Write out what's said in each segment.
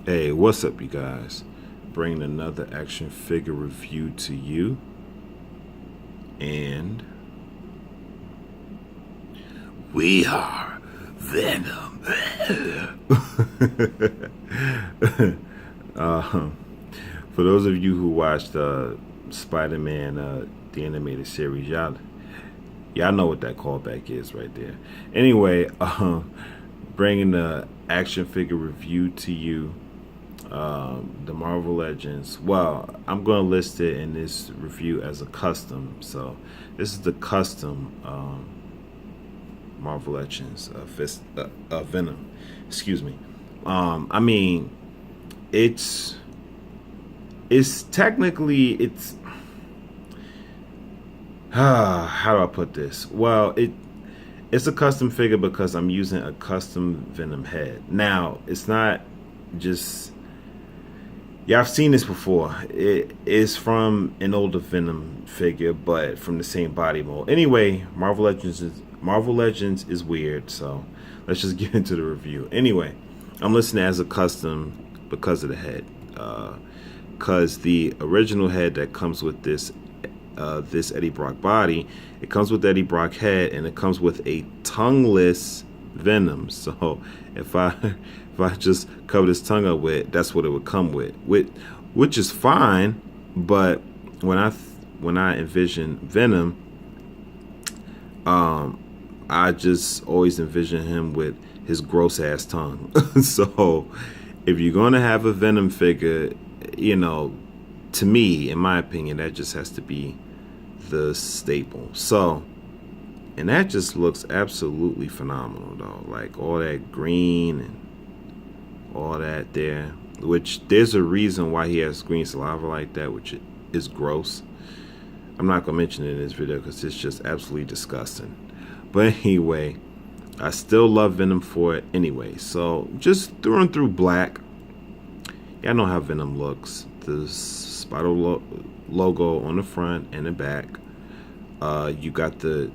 Hey, what's up, you guys? Bringing another action figure review to you, and we are Venom. uh, for those of you who watched Spider-Man, the animated series, y'all know what that callback is right there. Anyway, bringing the action figure review to you. The Marvel Legends. Well, I'm going to list it in this review as a custom. So this is the custom Marvel Legends Venom. Excuse me. I mean, it's technically how do I put this? Well, it's a custom figure because I'm using a custom Venom head. Now, it's not just. Yeah, I've seen this before. It is from an older Venom figure, but from the same body mold. Anyway, Marvel Legends is weird, so let's just get into the review. Anyway, I'm listing it as a custom because of the head. Because the original head that comes with this Eddie Brock body, it comes with Eddie Brock head, and it comes with a tongueless Venom. So if I just cover this tongue up with, that's what it would come with, which is fine. But when I envision Venom, I just always envision him with his gross ass tongue. So if you're gonna have a Venom figure, to me, in my opinion, that just has to be the staple. So, and that just looks absolutely phenomenal, though. Like all that green and all that there, which there's a reason why he has green saliva like that, which is gross. I'm not gonna mention it in this video because it's just absolutely disgusting. But anyway, I still love Venom for it anyway. So just through and through black. Y'all know how Venom looks. The spider logo on the front and the back. You got the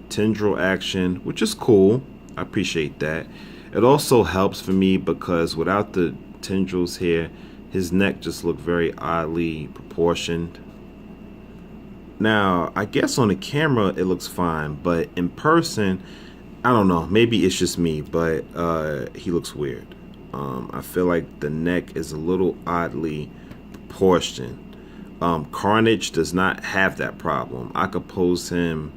tendril action, which is cool. I appreciate that. It also helps for me because without the tendrils here, his neck just looked very oddly proportioned. Now, I guess on the camera it looks fine, but in person, I don't know. Maybe it's just me, but he looks weird. I feel like the neck is a little oddly proportioned. Carnage does not have that problem. I could pose him,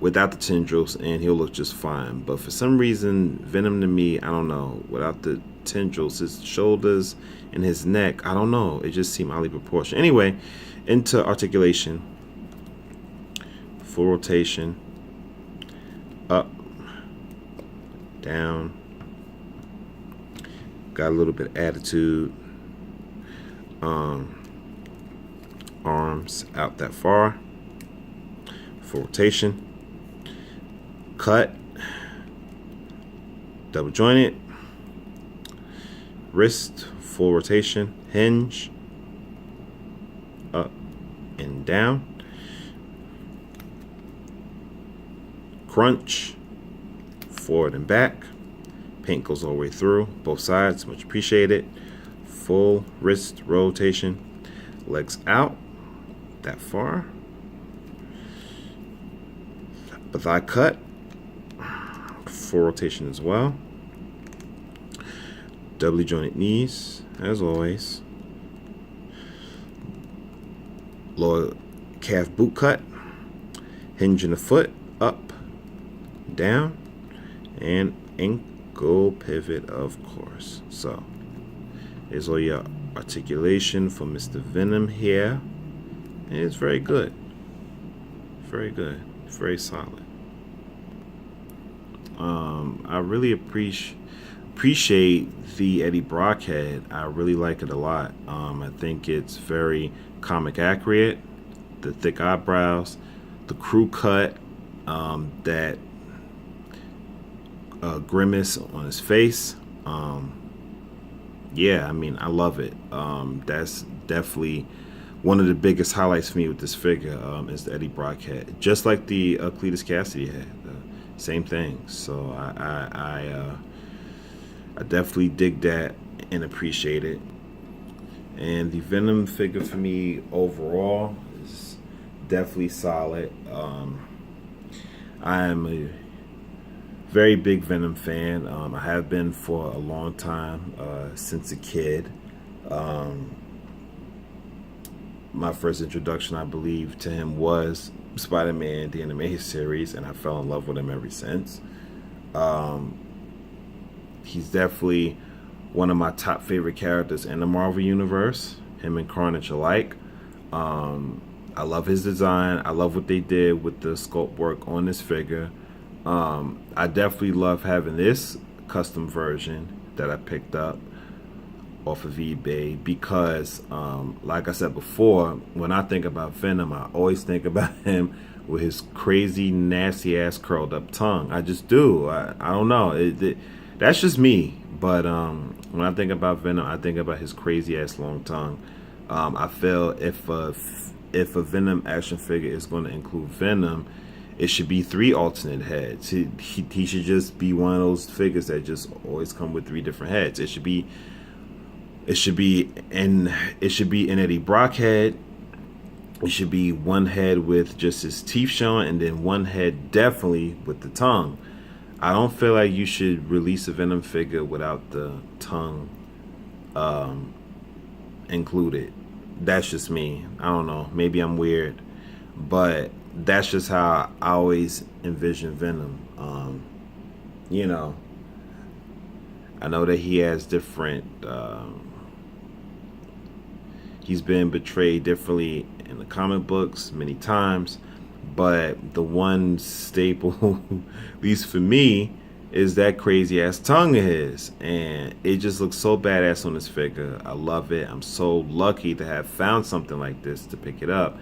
without the tendrils, and he'll look just fine. But for some reason, Venom to me, I don't know, without the tendrils, his shoulders and his neck, I don't know, it just seemed oddly proportioned. Anyway, into articulation, full rotation, up, down, got a little bit of attitude, arms out that far, full rotation, cut, double jointed, wrist, full rotation, hinge, up and down, crunch, forward and back, paint goes all the way through, both sides, much appreciated, full wrist rotation, legs out, that far, the thigh cut, full rotation as well, doubly jointed knees as always, lower calf boot cut, hinge in the foot, up, down, and ankle pivot, of course. So here's all your articulation for Mr. Venom here, and it's very good, very solid. I really appreciate the Eddie Brock head. I really like it a lot. I think it's very comic accurate. The thick eyebrows, the crew cut, that grimace on his face. Yeah, I mean, I love it. That's definitely one of the biggest highlights for me with this figure, is the Eddie Brock head. Just like the Cletus Cassidy head. Same thing. So I definitely dig that and appreciate it. And the Venom figure for me overall is definitely solid. I am a very big Venom fan. I have been for a long time, since a kid. Um, my first introduction, I believe, to him was Spider-Man, the animated series, and I fell in love with him ever since. Um, he's definitely one of my top favorite characters in the Marvel Universe. Him and Carnage alike. Um, I love his design. I love what they did with the sculpt work on this figure. I definitely love having this custom version that I picked up off of eBay because, like I said before, when I think about Venom, I always think about him with his crazy, nasty ass curled up tongue. I just do. I don't know. That's just me. But when I think about Venom, I think about his crazy ass long tongue. I feel if a Venom action figure is going to include Venom, it should be 3 alternate heads. He should just be one of those figures that just always come with 3 different heads. It should be an Eddie Brock head. It should be one head with just his teeth showing, and then one head definitely with the tongue. I don't feel like you should release a Venom figure without the tongue included. That's just me. I don't know. Maybe I'm weird, but that's just how I always envision Venom. You know, I know that he has different. He's been portrayed differently in the comic books many times, but the one staple, at least for me, is that crazy ass tongue of his, and it just looks so badass on this figure. I love it. I'm so lucky to have found something like this to pick it up.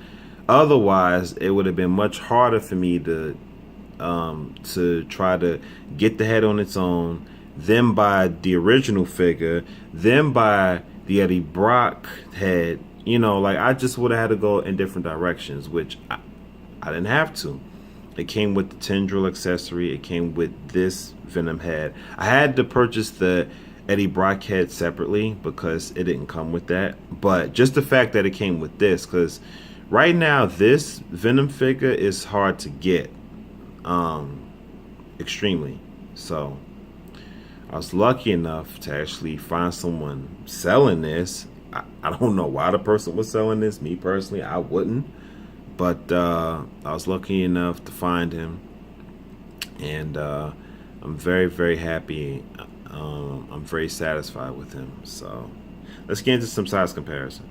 Otherwise, it would have been much harder for me to try to get the head on its own, then buy the original figure, then buy the Eddie Brock head. You know, like I just would have had to go in different directions, which I didn't have to. It came with the tendril accessory. It came with this Venom head. I had to purchase the Eddie Brock head separately because it didn't come with that. But just the fact that it came with this, because right now this Venom figure is hard to get, extremely. So I was lucky enough to actually find someone selling this. I don't know why the person was selling this. Me personally, I wouldn't. But I was lucky enough to find him. And I'm very, very happy. I'm very satisfied with him. So let's get into some size comparison.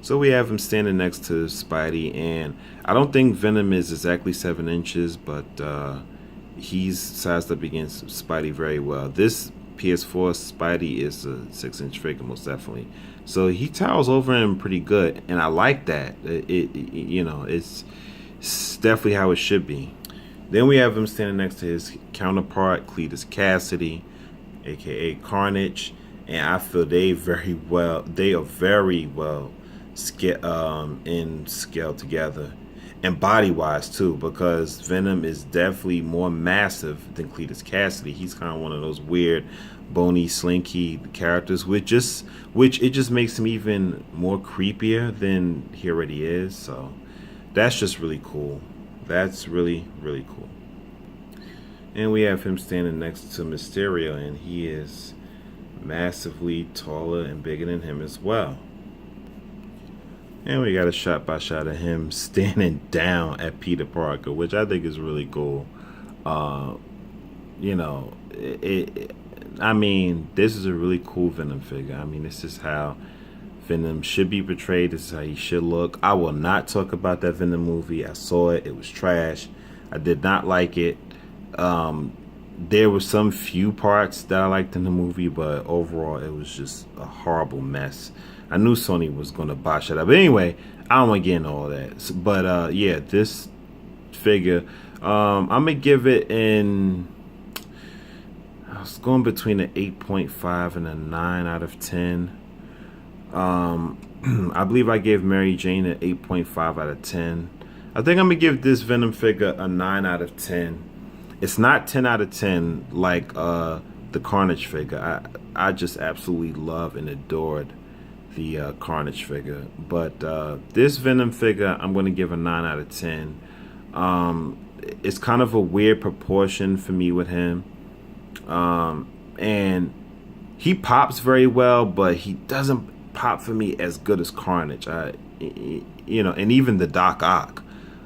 So we have him standing next to Spidey. And I don't think Venom is exactly 7 inches, but he's sized up against Spidey very well. This PS4 Spidey is a 6-inch figure, most definitely. So he towers over him pretty good, and I like that. You know, it's definitely how it should be. Then we have him standing next to his counterpart, Cletus Cassidy, aka Carnage, and I feel they are very well in scale together, and body wise too, because Venom is definitely more massive than Cletus Cassidy. He's kind of one of those weird bony slinky characters, which it just makes him even more creepier than he already is. So that's just really cool. That's really, really cool. And we have him standing next to Mysterio, and he is massively taller and bigger than him as well. And we got a shot by shot of him standing down at Peter Parker, which I think is really cool. You know, I mean, this is a really cool Venom figure. I mean, this is how Venom should be portrayed. This is how he should look. I will not talk about that Venom movie. I saw it. It was trash. I did not like it. There were some few parts that I liked in the movie, but overall, it was just a horrible mess. I knew Sony was going to botch it up. But anyway, I don't want to get into all that. But yeah, this figure, I'm going to give it an... I was going between an 8.5 and a 9 out of 10. I believe I gave Mary Jane an 8.5 out of 10. I think I'm going to give this Venom figure a 9 out of 10. It's not 10 out of 10 like the Carnage figure. I just absolutely love and adored the Carnage figure. But this Venom figure, I'm going to give a 9 out of 10. It's kind of a weird proportion for me with him. And he pops very well, but he doesn't pop for me as good as Carnage. And even the Doc Ock,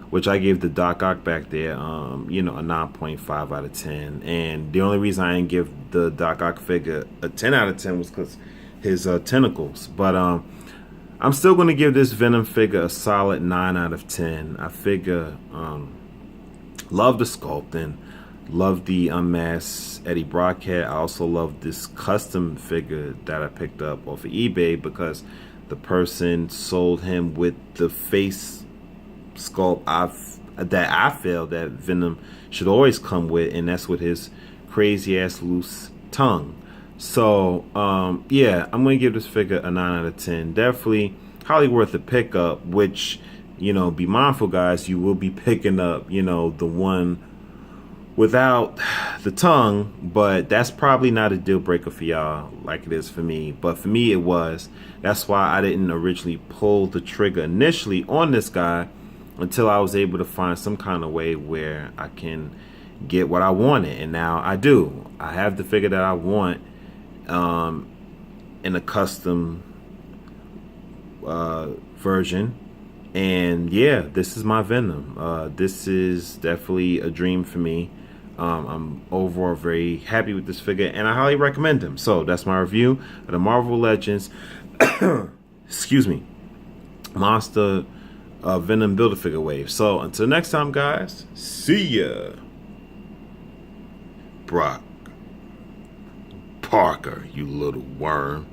which I gave the Doc Ock back there, a 9.5 out of 10. And the only reason I didn't give the Doc Ock figure a 10 out of 10 was because his tentacles. But I'm still going to give this Venom figure a solid 9 out of 10. I figure, love the sculpting, love the unmasked Eddie Brockhead. I also love this custom figure that I picked up off of eBay because the person sold him with the face sculpt that I feel that Venom should always come with, and that's with his crazy ass loose tongue. So yeah, I'm gonna give this figure a 9 out of 10. Definitely highly worth a pickup, which, be mindful, guys, you will be picking up, the one without the tongue, but that's probably not a deal breaker for y'all like it is for me. But for me, it was. That's why I didn't originally pull the trigger initially on this guy until I was able to find some kind of way where I can get what I wanted. And now I do. I have the figure that I want in a custom version. And yeah, this is my Venom. This is definitely a dream for me. I'm overall very happy with this figure, and I highly recommend him. So that's my review of the Marvel Legends excuse me, Monster Venom Build-A-Figure wave. So until next time, guys, see ya. Brock Parker, you little worm.